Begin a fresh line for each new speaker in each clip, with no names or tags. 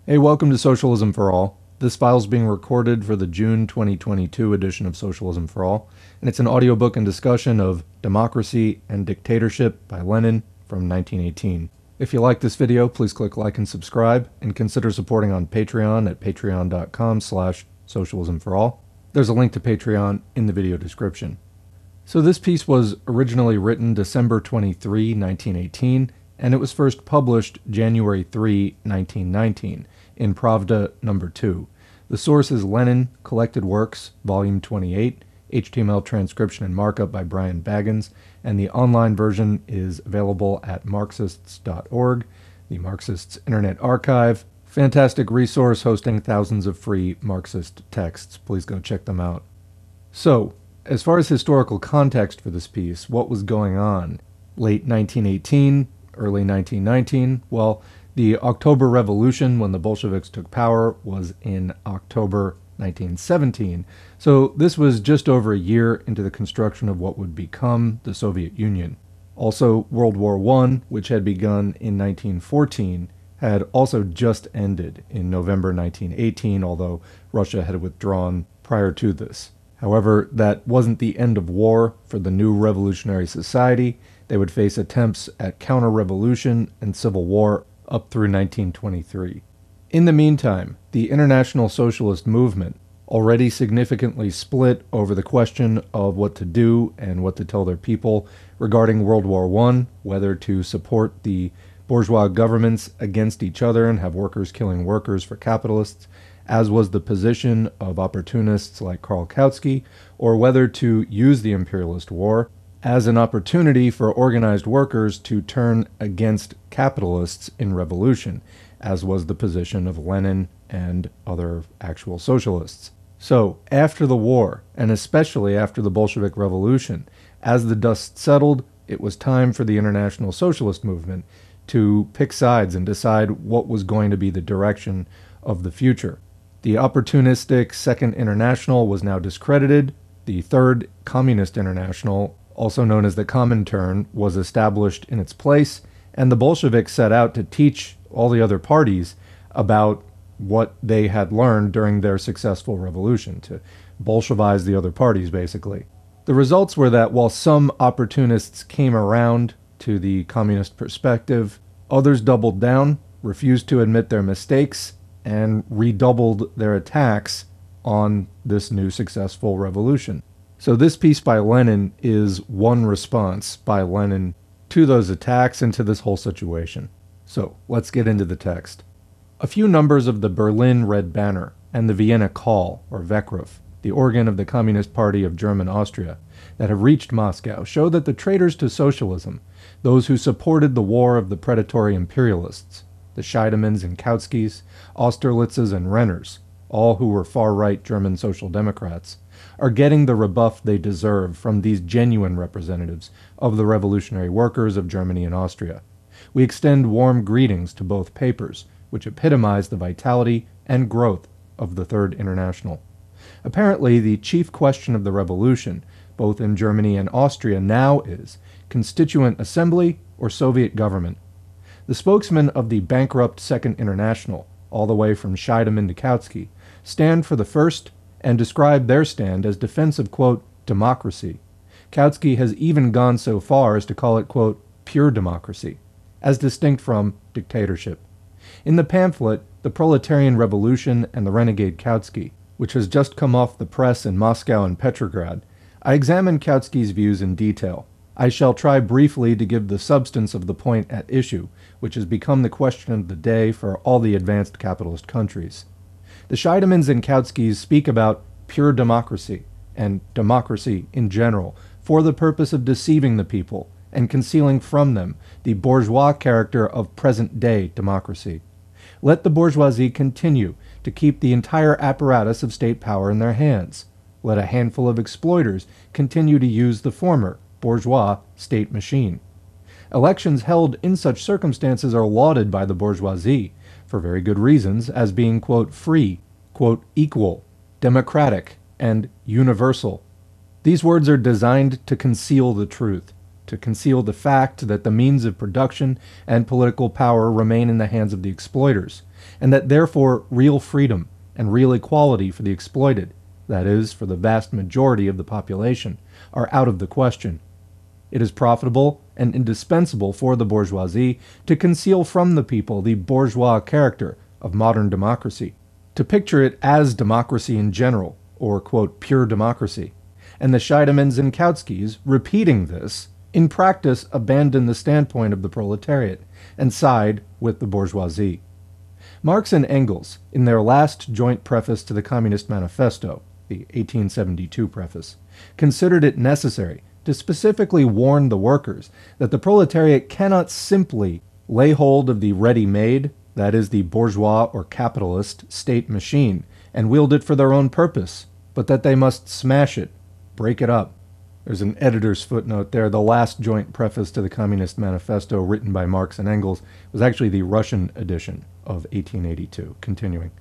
Hey, welcome to Socialism for All. This file is being recorded for the June 2022 edition of Socialism for All, and it's an audiobook and discussion of Democracy and Dictatorship by Lenin from 1918. If you like this video, please click like and subscribe, and consider supporting on Patreon at patreon.com/socialismforall. There's a link to Patreon in the video description. So this piece was originally written December 23, 1918, and it was first published January 3, 1919, in Pravda No. 2. The source is Lenin, Collected Works, Volume 28, HTML transcription and markup by Brian Baggins, and the online version is available at Marxists.org, the Marxists Internet Archive. Fantastic resource hosting thousands of free Marxist texts. Please go check them out. So, as far as historical context for this piece, what was going on? Late 1918, early 1919, well, the October Revolution, when the Bolsheviks took power, was in October 1917, so this was just over a year into the construction of what would become the Soviet Union. Also, World War I, which had begun in 1914, had also just ended in November 1918, although Russia had withdrawn prior to this. However, that wasn't the end of war for the new revolutionary society. They would face attempts at counter-revolution and civil war up through 1923. In the meantime, the International Socialist movement, already significantly split over the question of what to do and what to tell their people regarding World War I, whether to support the bourgeois governments against each other and have workers killing workers for capitalists, as was the position of opportunists like Karl Kautsky, or whether to use the imperialist war as an opportunity for organized workers to turn against capitalists in revolution, as was the position of Lenin and other actual socialists. So, after the war, and especially after the Bolshevik Revolution, as the dust settled, it was time for the International Socialist movement to pick sides and decide what was going to be the direction of the future. The opportunistic Second International was now discredited. The Third Communist International, also known as the Comintern, was established in its place, and the Bolsheviks set out to teach all the other parties about what they had learned during their successful revolution, to Bolshevize the other parties, basically. The results were that while some opportunists came around to the communist perspective, others doubled down, refused to admit their mistakes, and redoubled their attacks on this new successful revolution. So this piece by Lenin is one response by Lenin to those attacks and to this whole situation. So let's get into the text. A few numbers of the Berlin Red Banner and the Vienna Call, or Weckruf, the organ of the Communist Party of German Austria, that have reached Moscow show that the traitors to socialism, those who supported the war of the predatory imperialists, the Scheidemans and Kautskys, Austerlitzes and Renners, all who were far-right German Social Democrats, are getting the rebuff they deserve from these genuine representatives of the revolutionary workers of Germany and Austria. We extend warm greetings to both papers, which epitomize the vitality and growth of the Third International. Apparently, the chief question of the revolution, both in Germany and Austria now, is Constituent Assembly or Soviet government. The spokesmen of the bankrupt Second International, all the way from Scheidemann to Kautsky, stand for the first and describe their stand as defense of, quote, democracy. Kautsky has even gone so far as to call it, quote, pure democracy, as distinct from dictatorship. In the pamphlet, The Proletarian Revolution and the Renegade Kautsky, which has just come off the press in Moscow and Petrograd, I examine Kautsky's views in detail. I shall try briefly to give the substance of the point at issue, which has become the question of the day for all the advanced capitalist countries. The Scheidemans and Kautskys speak about pure democracy, and democracy in general, for the purpose of deceiving the people and concealing from them the bourgeois character of present-day democracy. Let the bourgeoisie continue to keep the entire apparatus of state power in their hands. Let a handful of exploiters continue to use the former, bourgeois, state machine. Elections held in such circumstances are lauded by the bourgeoisie, for very good reasons, as being, quote, free, quote, equal, democratic, and universal. These words are designed to conceal the truth. to conceal the fact that the means of production and political power remain in the hands of the exploiters, and that therefore real freedom and real equality for the exploited, that is, for the vast majority of the population, are out of the question. It is profitable and indispensable for the bourgeoisie to conceal from the people the bourgeois character of modern democracy, to picture it as democracy in general, or, quote, pure democracy. And the Scheidemans and Kautskys, repeating this, in practice abandon the standpoint of the proletariat and side with the bourgeoisie. Marx and Engels, in their last joint preface to the Communist Manifesto, the 1872 preface, considered it necessary to specifically warn the workers that the proletariat cannot simply lay hold of the ready-made, that is, the bourgeois or capitalist state machine, and wield it for their own purpose, but that they must smash it, break it up. There's an editor's footnote there. The last joint preface to the Communist Manifesto written by Marx and Engels was actually the Russian edition of 1882. Continuing.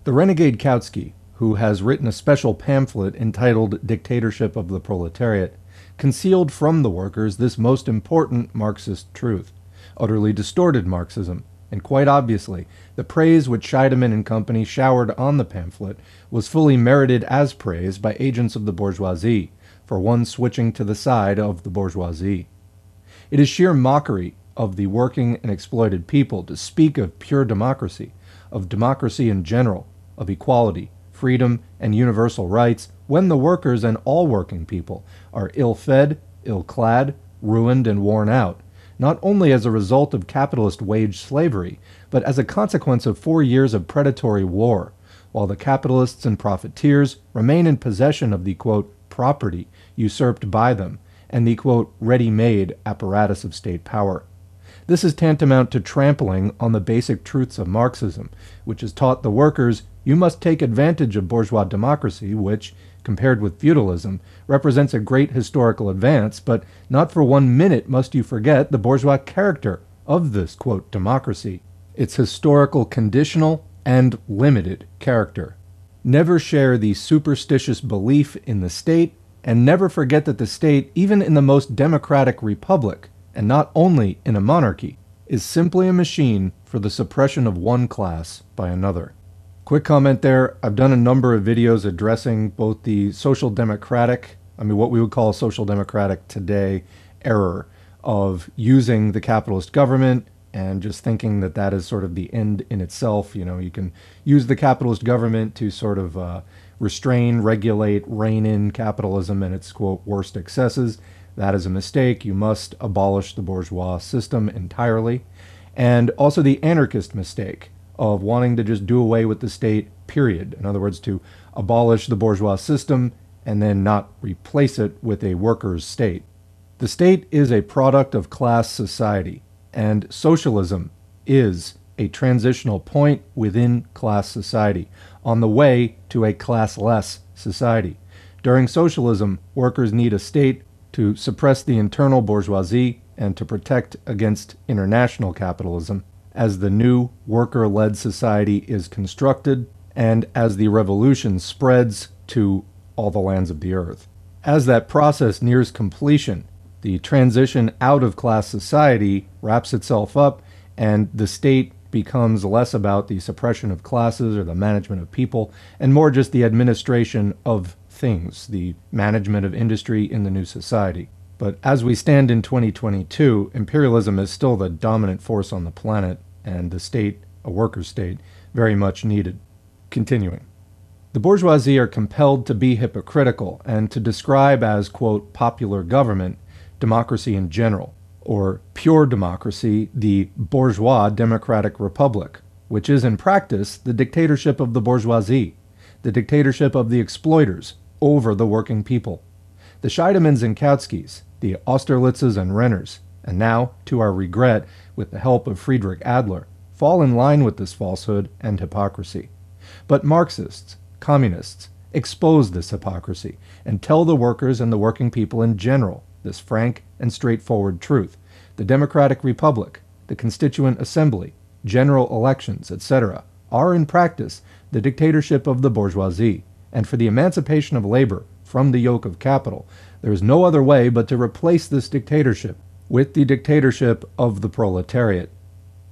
The renegade Kautsky, who has written a special pamphlet entitled Dictatorship of the Proletariat, concealed from the workers this most important Marxist truth, utterly distorted Marxism, and quite obviously, the praise which Scheidemann and company showered on the pamphlet was fully merited as praise by agents of the bourgeoisie, for one switching to the side of the bourgeoisie. It is sheer mockery of the working and exploited people to speak of pure democracy, of democracy in general, of equality, freedom, and universal rights, when the workers and all working people are ill-fed, ill-clad, ruined, and worn out, not only as a result of capitalist wage slavery, but as a consequence of 4 years of predatory war, while the capitalists and profiteers remain in possession of the, quote, property usurped by them, and the, quote, ready-made apparatus of state power. This is tantamount to trampling on the basic truths of Marxism, which has taught the workers you must take advantage of bourgeois democracy, which, compared with feudalism, represents a great historical advance, but not for 1 minute must you forget the bourgeois character of this, quote, democracy, its historical conditional and limited character. Never share the superstitious belief in the state, and never forget that the state, even in the most democratic republic, and not only in a monarchy, is simply a machine for the suppression of one class by another. Quick comment there, I've done a number of videos addressing both the social democratic, what we would call social democratic today, error of using the capitalist government and just thinking that that is sort of the end in itself. You know, you can use the capitalist government to sort of restrain, regulate, rein in capitalism and its, quote, worst excesses. That is a mistake. You must abolish the bourgeois system entirely. And also the anarchist mistake of wanting to just do away with the state, period. In other words, to abolish the bourgeois system and then not replace it with a workers' state. The state is a product of class society, and socialism is a transitional point within class society, on the way to a classless society. During socialism, workers need a state to suppress the internal bourgeoisie and to protect against international capitalism, as the new worker-led society is constructed and as the revolution spreads to all the lands of the earth. As that process nears completion, the transition out of class society wraps itself up and the state becomes less about the suppression of classes or the management of people and more just the administration of things, the management of industry in the new society. But as we stand in 2022, imperialism is still the dominant force on the planet, and the state, a workers' state, very much needed. Continuing. The bourgeoisie are compelled to be hypocritical and to describe as, quote, popular government, democracy in general, or pure democracy, the bourgeois democratic republic, which is in practice the dictatorship of the bourgeoisie, the dictatorship of the exploiters over the working people. The Scheidemans and Kautskys, the Austerlitzes and Renners, and now, to our regret, with the help of Friedrich Adler, fall in line with this falsehood and hypocrisy. But Marxists, communists, expose this hypocrisy and tell the workers and the working people in general this frank and straightforward truth. The democratic republic, the constituent assembly, general elections, etc., are in practice the dictatorship of the bourgeoisie, and for the emancipation of labor, from the yoke of capital. There is no other way but to replace this dictatorship with the dictatorship of the proletariat.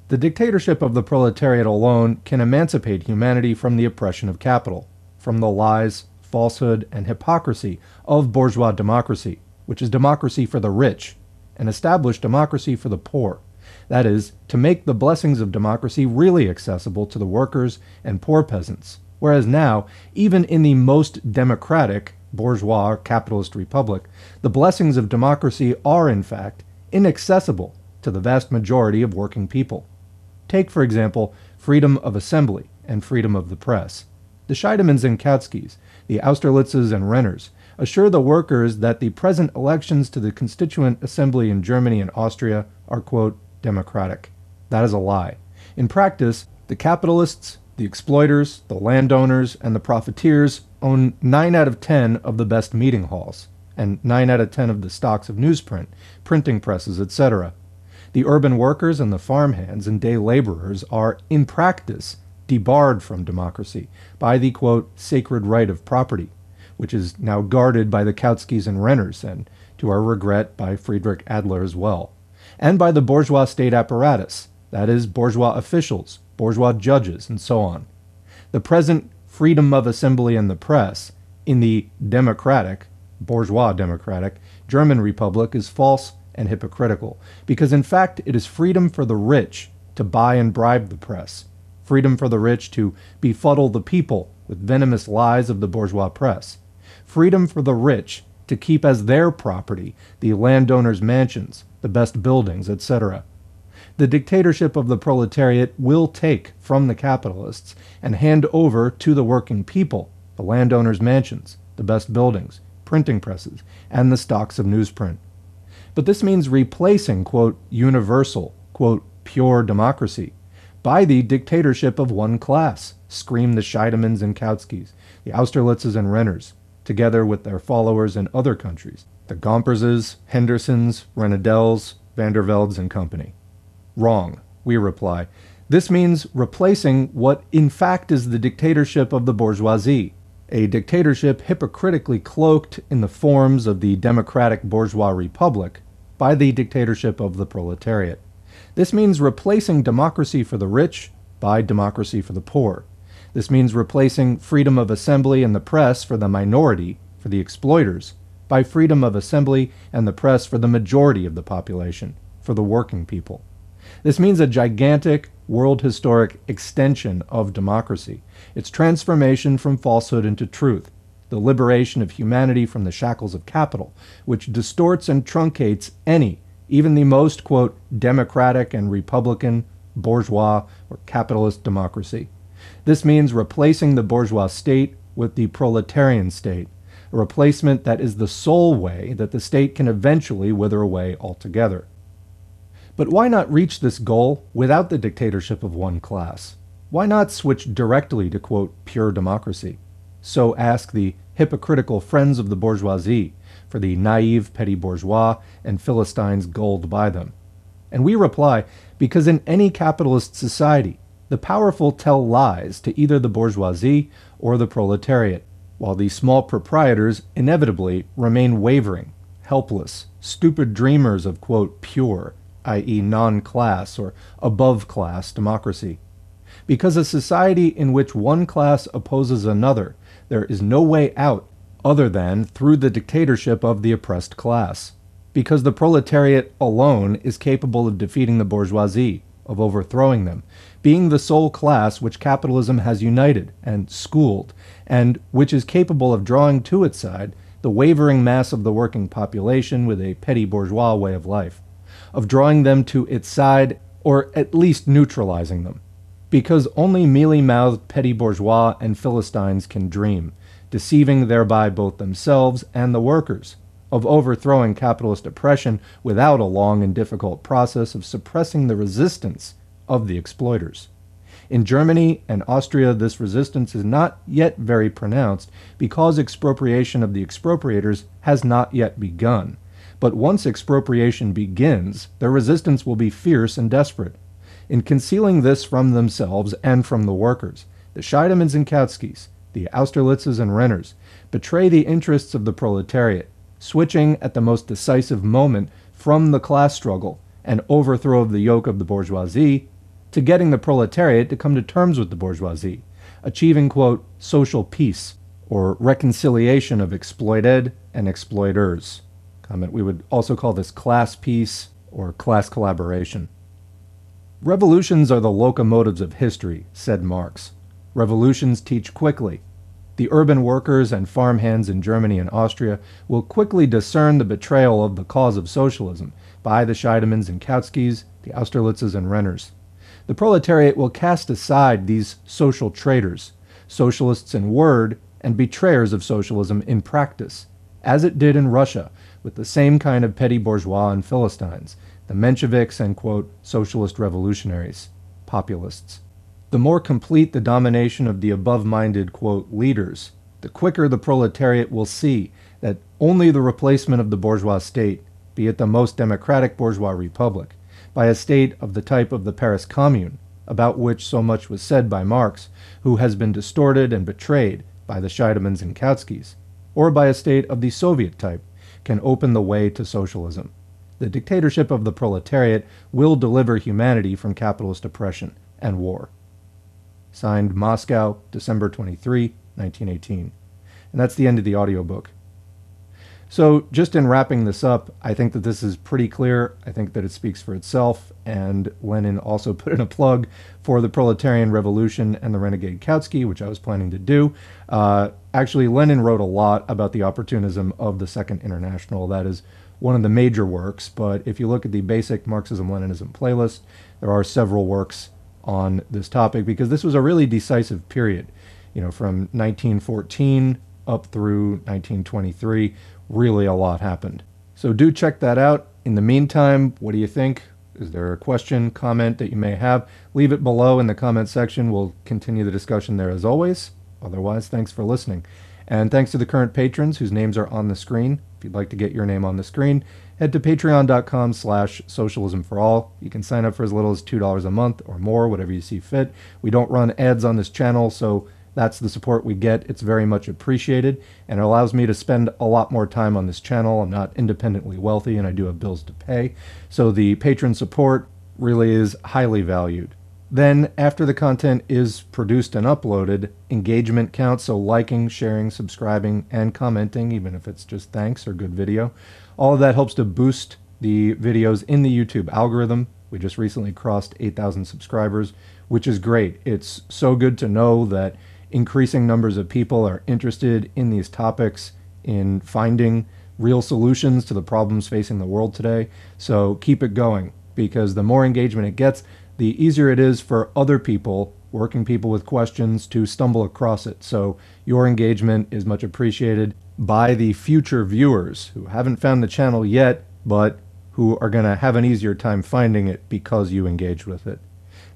The dictatorship of the proletariat alone can emancipate humanity from the oppression of capital, from the lies, falsehood, and hypocrisy of bourgeois democracy, which is democracy for the rich, and establish democracy for the poor. That is, to make the blessings of democracy really accessible to the workers and poor peasants, whereas now, even in the most democratic bourgeois capitalist republic, the blessings of democracy are, in fact, inaccessible to the vast majority of working people. Take, for example, freedom of assembly and freedom of the press. The Scheidemans and Kautskys, the Austerlitzes and Renners, assure the workers that the present elections to the Constituent Assembly in Germany and Austria are, quote, democratic. That is a lie. In practice, the capitalists, the exploiters, the landowners, and the profiteers own 9 out of 10 of the best meeting halls, and 9 out of 10 of the stocks of newsprint, printing presses, etc. The urban workers and the farmhands and day laborers are, in practice, debarred from democracy by the, quote, sacred right of property, which is now guarded by the Kautskys and Renners, and, to our regret, by Friedrich Adler as well, and by the bourgeois state apparatus, that is, bourgeois officials, bourgeois judges, and so on. The present freedom of assembly and the press in the democratic, bourgeois democratic, German Republic is false and hypocritical, because in fact it is freedom for the rich to buy and bribe the press, freedom for the rich to befuddle the people with venomous lies of the bourgeois press, freedom for the rich to keep as their property the landowners' mansions, the best buildings, etc. The dictatorship of the proletariat will take from the capitalists and hand over to the working people the landowners' mansions, the best buildings, printing presses, and the stocks of newsprint. But this means replacing, quote, universal, quote, pure democracy by the dictatorship of one class, scream the Scheidemans and Kautskys, the Austerlitzes and Renners, together with their followers in other countries, the Gomperses, Hendersons, Renaudels, Vanderveldes and company. Wrong, we reply. This means replacing what in fact is the dictatorship of the bourgeoisie, a dictatorship hypocritically cloaked in the forms of the democratic bourgeois republic, by the dictatorship of the proletariat. This means replacing democracy for the rich by democracy for the poor. This means replacing freedom of assembly and the press for the minority, for the exploiters, by freedom of assembly and the press for the majority of the population, for the working people. This means a gigantic, world historic extension of democracy, its transformation from falsehood into truth, the liberation of humanity from the shackles of capital, which distorts and truncates any, even the most, quote, democratic and republican, bourgeois, or capitalist democracy. This means replacing the bourgeois state with the proletarian state, a replacement that is the sole way that the state can eventually wither away altogether. But why not reach this goal without the dictatorship of one class? Why not switch directly to, quote, pure democracy? So ask the hypocritical friends of the bourgeoisie, for the naive petty bourgeois and Philistines gulled by them. And we reply, because in any capitalist society, the powerful tell lies to either the bourgeoisie or the proletariat, while the small proprietors inevitably remain wavering, helpless, stupid dreamers of, quote, pure, i.e. non-class or above-class democracy. Because a society in which one class opposes another, there is no way out other than through the dictatorship of the oppressed class. Because the proletariat alone is capable of defeating the bourgeoisie, of overthrowing them, being the sole class which capitalism has united and schooled, and which is capable of drawing to its side the wavering mass of the working population with a petty bourgeois way of life, of drawing them to its side, or at least neutralizing them. Because only mealy-mouthed petty bourgeois and Philistines can dream, deceiving thereby both themselves and the workers, of overthrowing capitalist oppression without a long and difficult process of suppressing the resistance of the exploiters. In Germany and Austria, this resistance is not yet very pronounced because expropriation of the expropriators has not yet begun. But once expropriation begins, their resistance will be fierce and desperate. In concealing this from themselves and from the workers, the Scheidemans and Kautskys, the Austerlitzes and Renners, betray the interests of the proletariat, switching at the most decisive moment from the class struggle and overthrow of the yoke of the bourgeoisie to getting the proletariat to come to terms with the bourgeoisie, achieving, quote, social peace, or reconciliation of exploited and exploiters. Comment, we would also call this class peace or class collaboration. Revolutions are the locomotives of history, said Marx. Revolutions teach quickly. The urban workers and farmhands in Germany and Austria will quickly discern the betrayal of the cause of socialism by the Scheidemans and Kautskys, the Austerlitzes and Renners. The proletariat will cast aside these social traitors, socialists in word and betrayers of socialism in practice, as it did in Russia with the same kind of petty bourgeois and Philistines, the Mensheviks and, quote, socialist revolutionaries, populists. The more complete the domination of the above-minded, quote, leaders, the quicker the proletariat will see that only the replacement of the bourgeois state, be it the most democratic bourgeois republic, by a state of the type of the Paris Commune, about which so much was said by Marx, who has been distorted and betrayed by the Scheidemans and Kautskys, or by a state of the Soviet type, can open the way to socialism. The dictatorship of the proletariat will deliver humanity from capitalist oppression and war. Signed, Moscow, December 23, 1918. And that's the end of the audiobook. So just in wrapping this up, I think that this is pretty clear. I think that it speaks for itself, and Lenin also put in a plug for the proletarian revolution and the renegade Kautsky, which I was planning to do. Actually, Lenin wrote a lot about the opportunism of the Second International. That is one of the major works, but if you look at the basic Marxism-Leninism playlist, there are several works on this topic, because this was a really decisive period, from 1914 up through 1923. Really a lot happened. So do check that out. In the meantime, what do you think? Is there a question, comment that you may have? Leave it below in the comment section. We'll continue the discussion there as always. Otherwise, thanks for listening. And thanks to the current patrons whose names are on the screen. If you'd like to get your name on the screen, head to patreon.com/socialismforall. You can sign up for as little as $2 a month or more, whatever you see fit. We don't run ads on this channel, so that's the support we get. It's very much appreciated, and it allows me to spend a lot more time on this channel. I'm not independently wealthy, and I do have bills to pay. So the patron support really is highly valued. Then, after the content is produced and uploaded, engagement counts, so liking, sharing, subscribing, and commenting, even if it's just thanks or good video. All of that helps to boost the videos in the YouTube algorithm. We just recently crossed 8,000 subscribers, which is great. It's so good to know that increasing numbers of people are interested in these topics, in finding real solutions to the problems facing the world today. So keep it going, because the more engagement it gets, the easier it is for other people, working people with questions, to stumble across it. So your engagement is much appreciated by the future viewers who haven't found the channel yet, but who are going to have an easier time finding it because you engaged with it.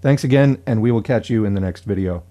Thanks again, and we will catch you in the next video.